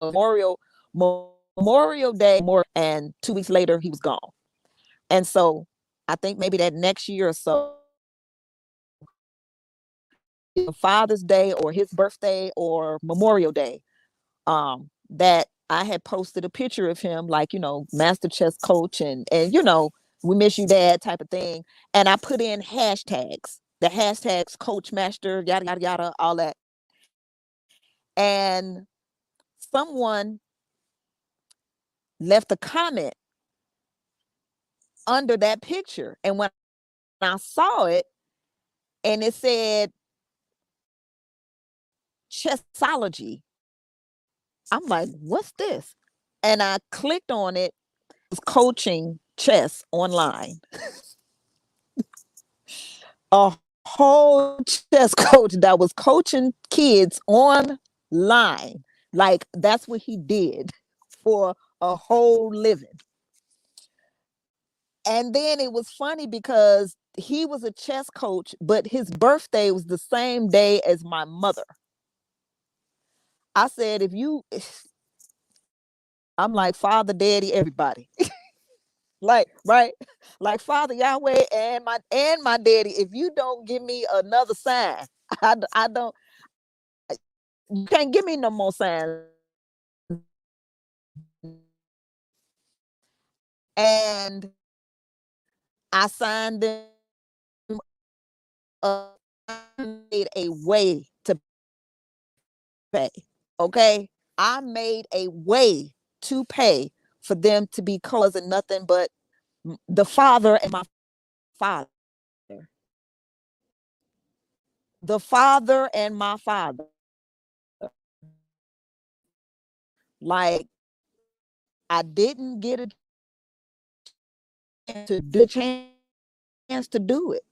Memorial Memorial Day, and 2 weeks later he was gone. And so I think maybe that next year or so, Father's Day or his birthday or Memorial Day, that I had posted a picture of him, like, master chess coach, and we miss you, dad, type of thing. And I put in hashtags, the hashtags coach master, yada yada yada, all that. And someone left a comment under that picture. And when I saw it and it said chessology, I'm like, what's this? And I clicked on it. It was coaching chess online. A whole chess coach that was coaching kids online. Like, that's what he did for a whole living. And then it was funny because he was a chess coach, but his birthday was the same day as my mother. I said, I'm like Father, Daddy, everybody. Like, right? Like Father Yahweh and my daddy, if you don't give me another sign, I don't, you can't give me no more signs. And I signed them up, made a way to pay. Okay. I made a way to pay for them to be causing nothing but the father and my father. The father and my father. Like, I didn't get a chance to do it.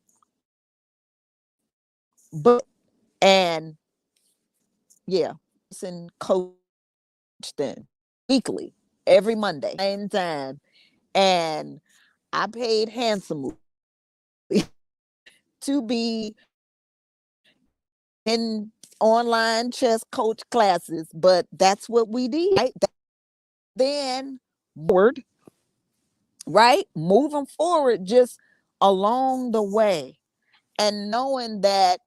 But and yeah, and coach then weekly, every Monday, same time. And I paid handsomely to be in online chess coach classes, but that's what we did. Right? Then forward, right? Moving forward, just along the way, and knowing that,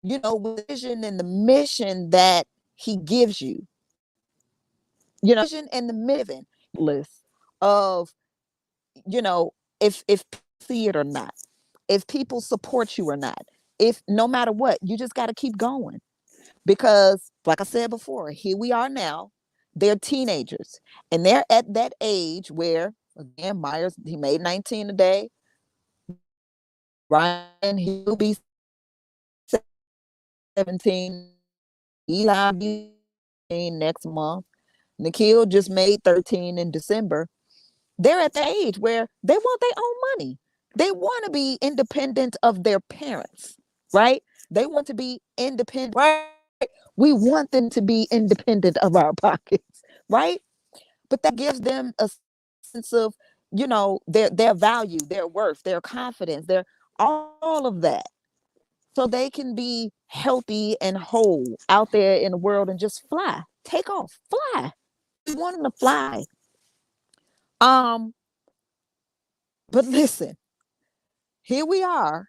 the vision and the mission that he gives you, vision and the mission list of, if see it or not, if people support you or not, if no matter what, you just got to keep going. Because like I said before, here we are now, they're teenagers, and they're at that age where, again, Myers, he made 19 today. Ryan, he'll be 17. Eli be next month. Nikhil just made 13 in December. They're at the age where they want their own money. They want to be independent of their parents, right? They want to be independent, right? We want them to be independent of our pockets, right? But that gives them a sense of, their value, their worth, their confidence, their all of that. So they can be healthy and whole out there in the world and just fly, take off, fly. We want them to fly. Um, but listen, here we are,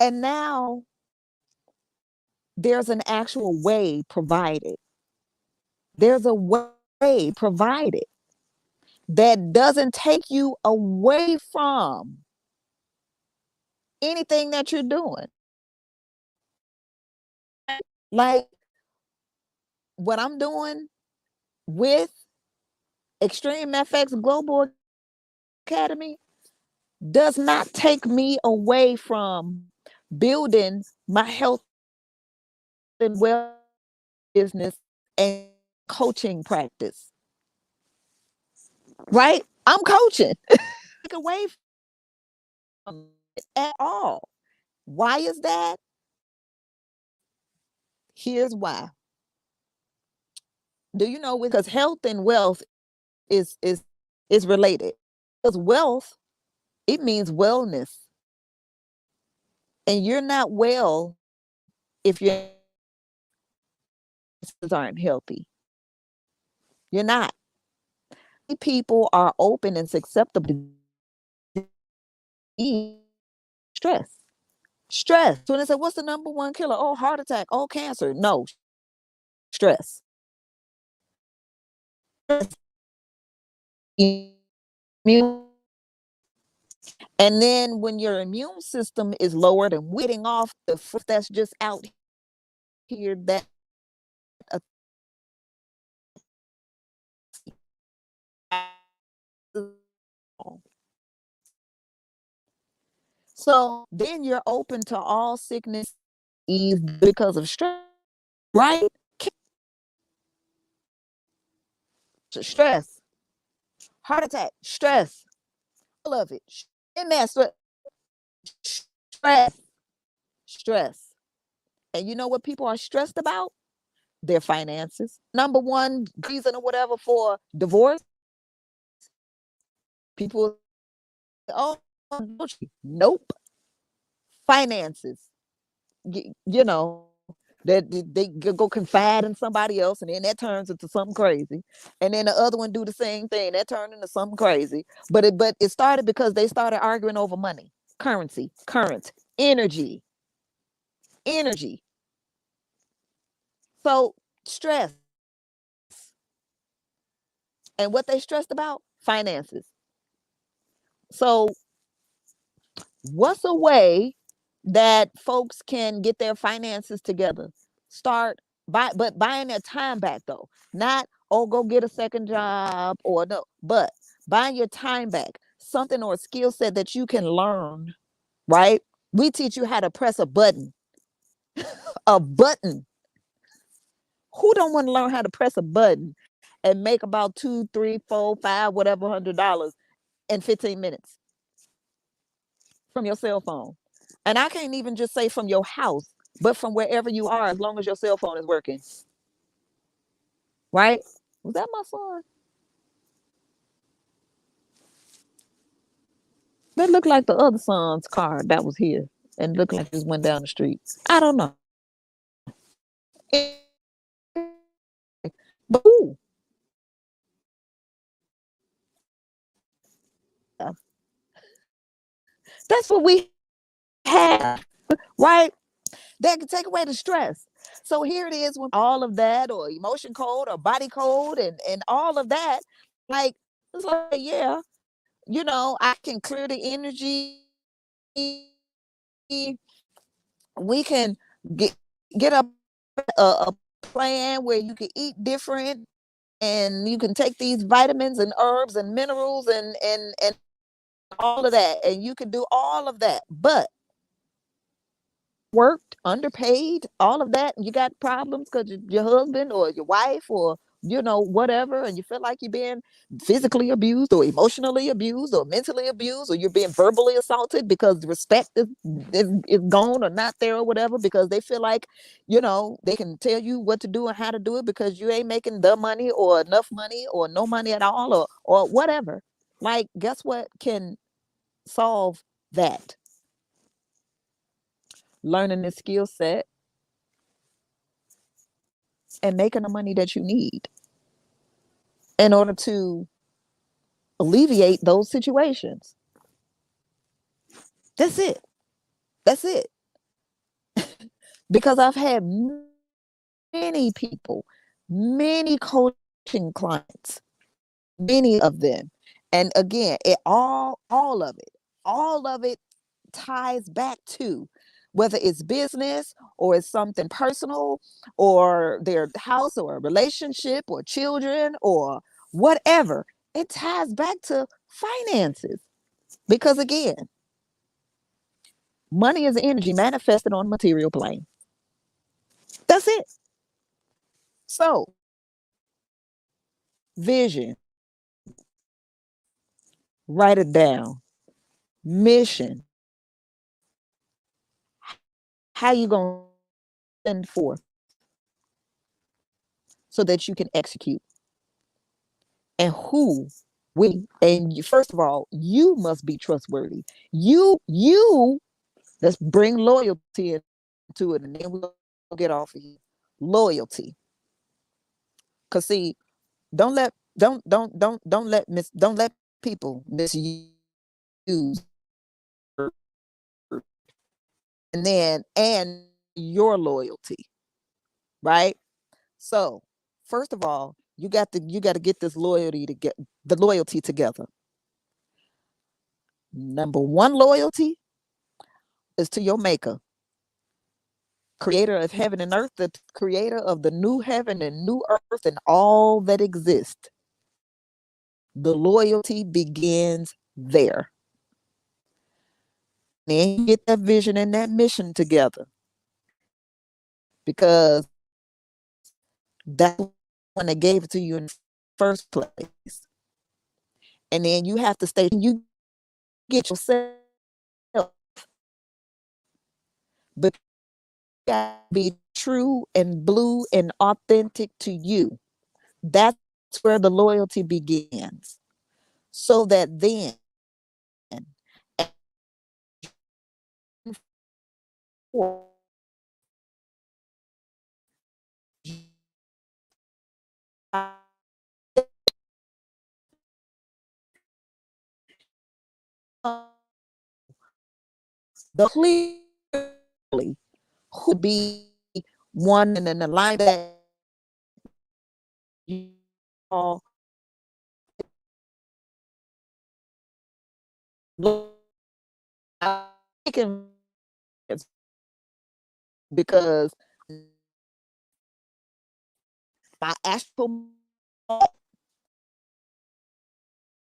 and now there's an actual way provided. There's a way provided that doesn't take you away from anything that you're doing. Like what I'm doing with Extreme FX Global Academy does not take me away from building my health and well business and coaching practice. Right? I'm coaching. Away from it at all. Why is that? Here's why. Do you know? Because health and wealth is related. Because wealth, it means wellness. And you're not well if your ancestors aren't healthy. You're not. People are open and susceptible to stress. Stress. When they say, what's the number one killer? Oh, heart attack. Oh, cancer. No, stress. And then when your immune system is lowered and weeding off the fruit that's just out here, that so then you're open to all sickness because of stress, right? Stress, heart attack, stress, all of it. In that stress, stress. And you know what people are stressed about? Their finances. Number one reason or whatever for divorce. People, oh, nope. Finances. You know, that they go confide in somebody else, and then that turns into something crazy, and then the other one do the same thing, that turned into something crazy. But it started because they started arguing over money, currency, current, energy. So stress, and what they stressed about, finances. So what's a way that folks can get their finances together? Start but buying their time back though. Not, oh, go get a second job, or no, but buying your time back. Something or a skill set that you can learn, right? We teach you how to press a button. A button. Who don't want to learn how to press a button and make about two, three, four, five, whatever $100 in 15 minutes from your cell phone? And I can't even just say from your house, but from wherever you are, as long as your cell phone is working. Right? Was that my son? That looked like the other son's car that was here and looked like this went down the street. I don't know. But ooh, that's what we have, right? That can take away the stress. So here it is with all of that, or emotion code, or body code, and all of that. Like, it's like, yeah, I can clear the energy. We can get a plan where you can eat different, and you can take these vitamins and herbs and minerals and all of that, and you can do all of that. But worked, underpaid, all of that, and you got problems because your husband or your wife or whatever, and you feel like you're being physically abused or emotionally abused or mentally abused, or you're being verbally assaulted because respect is gone or not there or whatever, because they feel like they can tell you what to do and how to do it because you ain't making the money or enough money or no money at all, or whatever. Like, guess what can solve that? Learning the skill set and making the money that you need in order to alleviate those situations. That's it. That's it. Because I've had many people, many coaching clients, many of them. And again, all of it ties back to whether it's business or it's something personal or their house or a relationship or children or whatever. It ties back to finances. Because again, money is energy manifested on material plane. That's it. So, vision, write it down. Mission, how you going to send forth so that you can execute. And who we and you, first of all, you must be trustworthy. You Let's bring loyalty into it, and then we'll get off of here. Loyalty. Cause see, don't let people misuse and your loyalty, right? So first of all, you got to get this loyalty to get the loyalty together. Number one loyalty is to your maker, creator of heaven and earth, the creator of the new heaven and new earth and all that exists. The loyalty begins there. Then you get that vision and that mission together, because that's when they gave it to you in the first place. And then you have to stay, you get yourself, but you gotta be true and blue and authentic to you. That's where the loyalty begins. So that then, the clearly who be one and the line that you all because my actual,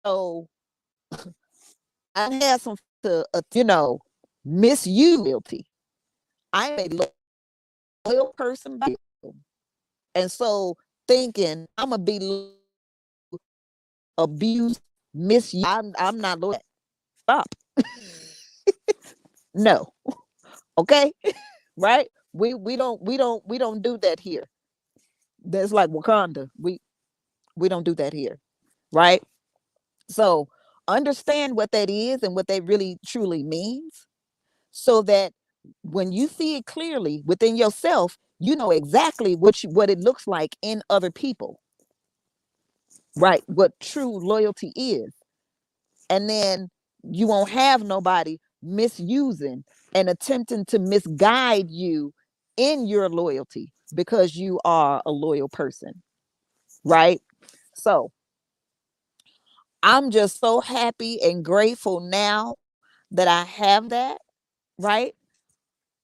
so I had some to misuse loyalty. I'm a loyal person, and so thinking I'm gonna be abused, misused. I'm not loyal. Stop. No. Okay. Right. We don't do that here. That's like Wakanda. We don't do that here. Right. So understand what that is and what that really truly means, so that when you see it clearly within yourself, you know exactly what it looks like in other people, right? What true loyalty is. And then you won't have nobody misusing and attempting to misguide you in your loyalty, because you are a loyal person, right? So I'm just so happy and grateful now that I have that, right?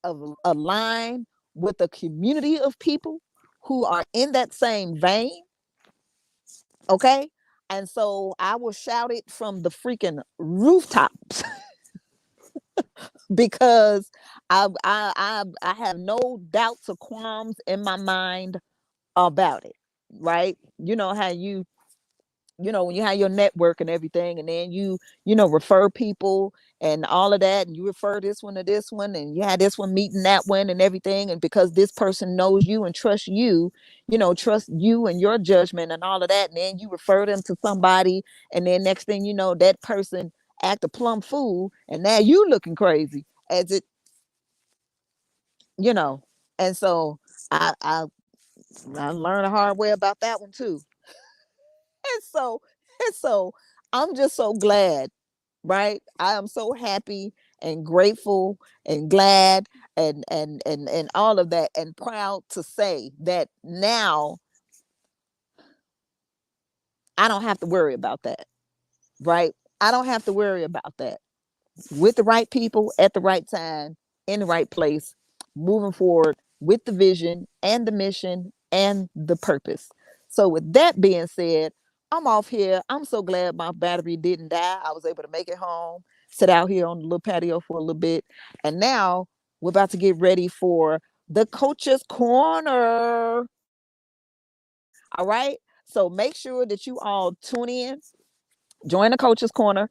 Of align with a community of people who are in that same vein. Okay. And so I will shout it from the freaking rooftops because I have no doubts or qualms in my mind about it. Right. You know how when you have your network and everything, and then you refer people and all of that, and you refer this one to this one, and you had this one meeting that one and everything, and because this person knows you and trusts you, trust you and your judgment and all of that, and then you refer them to somebody, and then next thing you know, that person act a plumb fool, and now you looking crazy as it, you know and so I learned a hard way about that one too. And so I'm just so glad, right? I am so happy and grateful and glad and all of that, and proud to say that now I don't have to worry about that, right? I don't have to worry about that. With the right people at the right time, in the right place, moving forward with the vision and the mission and the purpose. So, with that being said, I'm off here. I'm so glad my battery didn't die. I was able to make it home, sit out here on the little patio for a little bit. And now we're about to get ready for the Coach's Corner. All right. So, make sure that you all tune in, join the Coach's Corner.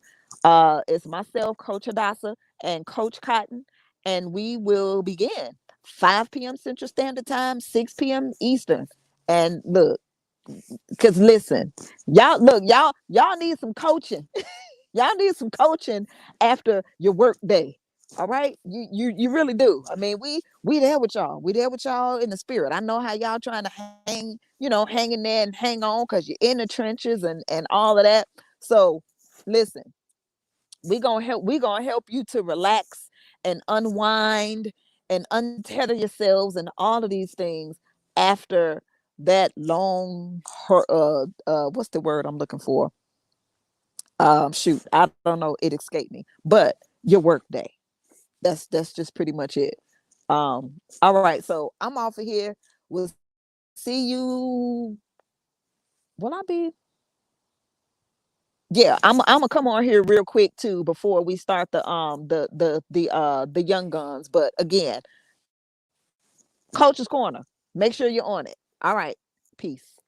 It's myself, Coach Hadassah, and Coach Cotton, and we will begin 5 p.m. Central Standard Time, 6 p.m. Eastern. And look, because listen, y'all need some coaching. Y'all need some coaching after your work day. All right, you really do. I mean, we there with y'all. We there with y'all in the spirit. I know how y'all trying to hang, hang in there and hang on because you're in the trenches and all of that. So listen, we gonna help you to relax and unwind and untether yourselves and all of these things after that long what's the word I'm looking for? Shoot, I don't know, it escaped me. But your work day. That's just pretty much it. All right, so I'm off of here. We'll see you. Will I be? Yeah, I'm gonna come on here real quick too before we start the young guns. But again, Coach's Corner. Make sure you're on it. All right. Peace.